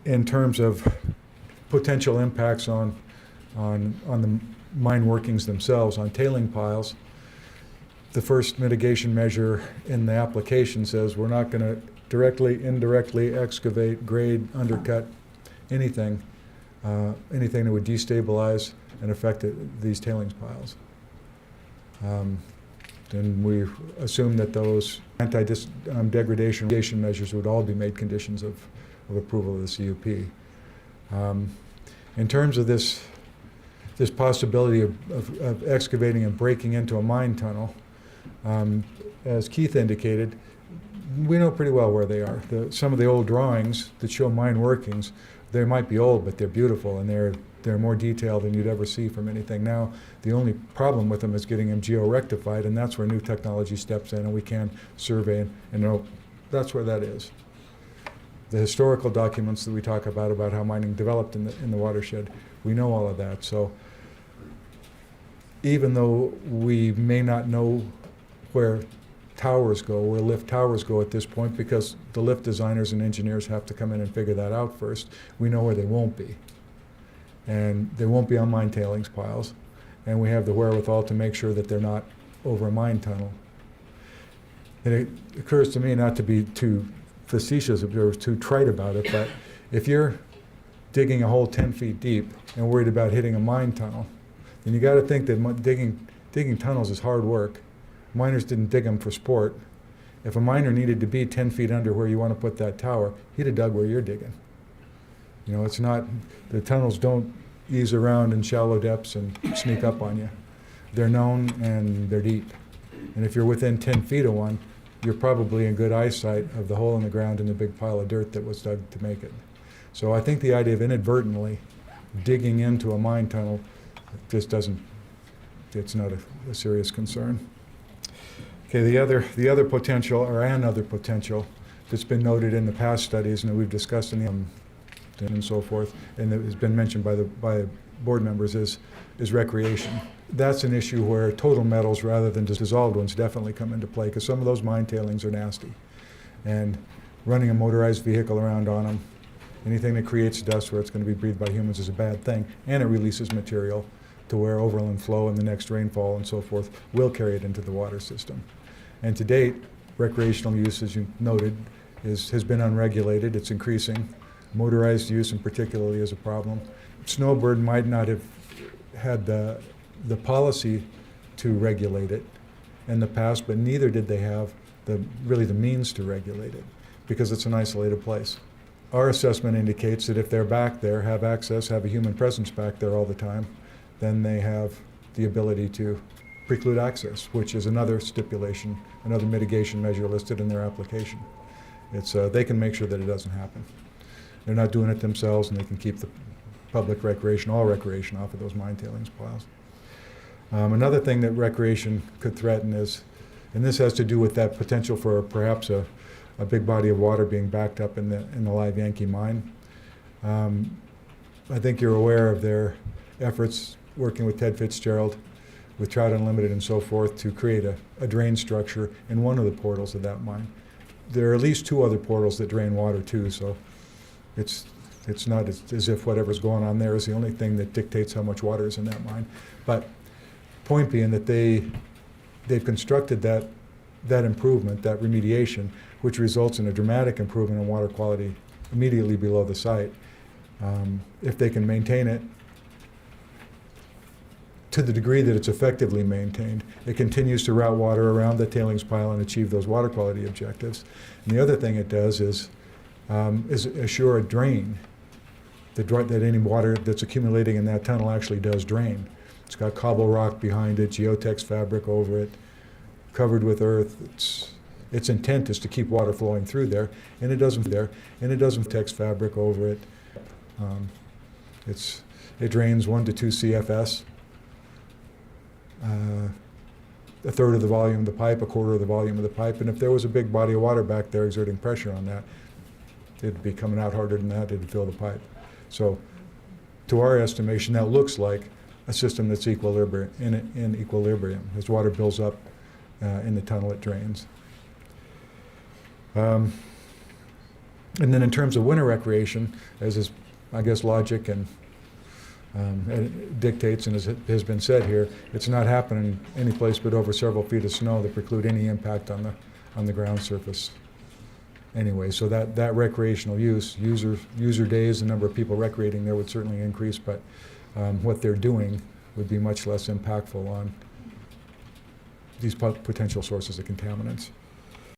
in terms of potential impacts on the mine workings themselves, on tailing piles, the first mitigation measure in the application says we're not going to directly, indirectly excavate, grade, undercut anything that would destabilize and affect these tailings piles. And we assume that those anti-degradation measures would all be made conditions of approval of the CUP. In terms of this possibility of excavating and breaking into a mine tunnel, as Keith indicated, we know pretty well where they are. Some of the old drawings that show mine workings, they might be old, but they're beautiful, and they're more detailed than you'd ever see from anything now. The only problem with them is getting them geo-rectified, and that's where new technology steps in, and we can survey and know that's where that is. The historical documents that we talk about how mining developed in the watershed, we know all of that. So even though we may not know where towers go, where lift towers go at this point, because the lift designers and engineers have to come in and figure that out first, we know where they won't be. And they won't be on mine tailings piles, and we have the wherewithal to make sure that they're not over a mine tunnel. And it occurs to me, not to be too facetious or too trite about it, but if you're digging a hole 10 feet deep and worried about hitting a mine tunnel, then you got to think that digging tunnels is hard work. Miners didn't dig them for sport. If a miner needed to be 10 feet under where you want to put that tower, he'd have dug where you're digging. You know, it's not, the tunnels don't ease around in shallow depths and sneak up on you. They're known and they're deep. And if you're within 10 feet of one, you're probably in good eyesight of the hole in the ground and the big pile of dirt that was dug to make it. So I think the idea of inadvertently digging into a mine tunnel just doesn't, it's not a serious concern. Okay, the other potential, or another potential that's been noted in the past studies and that we've discussed in the and so forth, and that has been mentioned by board members, is recreation. That's an issue where total metals rather than just dissolved ones definitely come into play, because some of those mine tailings are nasty. And running a motorized vehicle around on them, anything that creates dust where it's going to be breathed by humans is a bad thing, and it releases material to where overland flow and the next rainfall and so forth will carry it into the water system. And to date, recreational use, as you noted, has been unregulated. It's increasing. Motorized use in particularly is a problem. Snowbird might not have had the policy to regulate it in the past, but neither did they have really the means to regulate it, because it's an isolated place. Our assessment indicates that if they're back there, have access, have a human presence back there all the time, then they have the ability to preclude access, which is another stipulation, another mitigation measure listed in their application. It's they can make sure that it doesn't happen. They're not doing it themselves, and they can keep the public recreation, all recreation, off of those mine tailings piles. Another thing that recreation could threaten is, and this has to do with that potential for perhaps a big body of water being backed up in the live Yankee mine. I think you're aware of their efforts working with Ted Fitzgerald, with Trout Unlimited and so forth, to create a drain structure in one of the portals of that mine. There are at least 2 other portals that drain water too, so it's not as if whatever's going on there is the only thing that dictates how much water is in that mine. But point being that they've constructed that improvement, that remediation, which results in a dramatic improvement in water quality immediately below the site. If they can maintain it to the degree that it's effectively maintained, it continues to route water around the tailings pile and achieve those water quality objectives. And the other thing it does is assure a drain, that any water that's accumulating in that tunnel actually does drain. It's got cobble rock behind it, geotex fabric over it, covered with earth. Its intent is to keep water flowing through there, and it doesn't tex fabric over it. It drains 1 to 2 CFS, a third of the volume of the pipe, a quarter of the volume of the pipe, and if there was a big body of water back there exerting pressure on that, it'd be coming out harder than that, it'd fill the pipe. So to our estimation, that looks like a system that's in equilibrium. As water builds up in the tunnel, it drains. And then in terms of winter recreation, as is, I guess, logic and it dictates and has been said here, it's not happening any place but over several feet of snow that preclude any impact on the ground surface. Anyway, so that recreational user days, the number of people recreating there would certainly increase, but what they're doing would be much less impactful on these potential sources of contaminants.